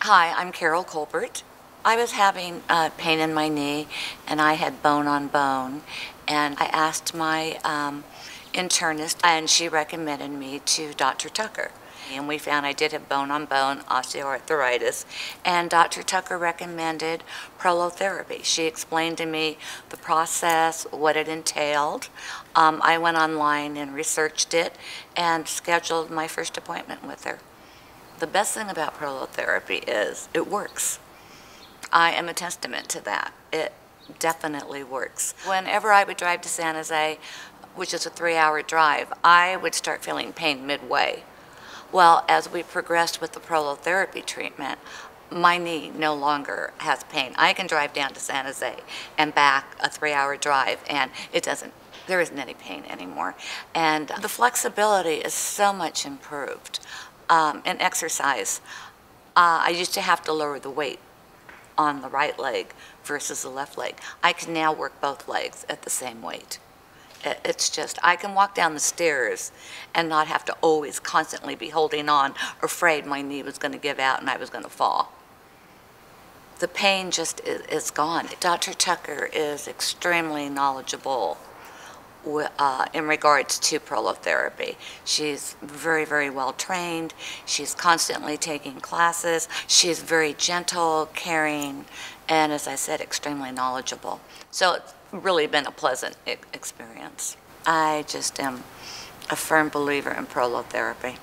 Hi, I'm Carol Colbert. I was having pain in my knee and I had bone on bone, and I asked my internist and she recommended me to Dr. Tucker. And we found I did have bone on bone osteoarthritis, and Dr. Tucker recommended prolotherapy. She explained to me the process, what it entailed. I went online and researched it and scheduled my first appointment with her. The best thing about prolotherapy is it works. I am a testament to that. It definitely works. Whenever I would drive to San Jose, which is a 3-hour drive, I would start feeling pain midway. Well, as we progressed with the prolotherapy treatment, my knee no longer has pain. I can drive down to San Jose and back a 3-hour drive, and there isn't any pain anymore. And the flexibility is so much improved. In exercise, I used to have to lower the weight on the right leg versus the left leg. I can now work both legs at the same weight. It's just, I can walk down the stairs and not have to always constantly be holding on, afraid my knee was going to give out and I was going to fall. The pain just is gone. Dr. Tucker is extremely knowledgeable in regards to prolotherapy. She's very, very well trained. She's constantly taking classes. She's very gentle, caring, and as I said, extremely knowledgeable. So it's really been a pleasant experience. I just am a firm believer in prolotherapy.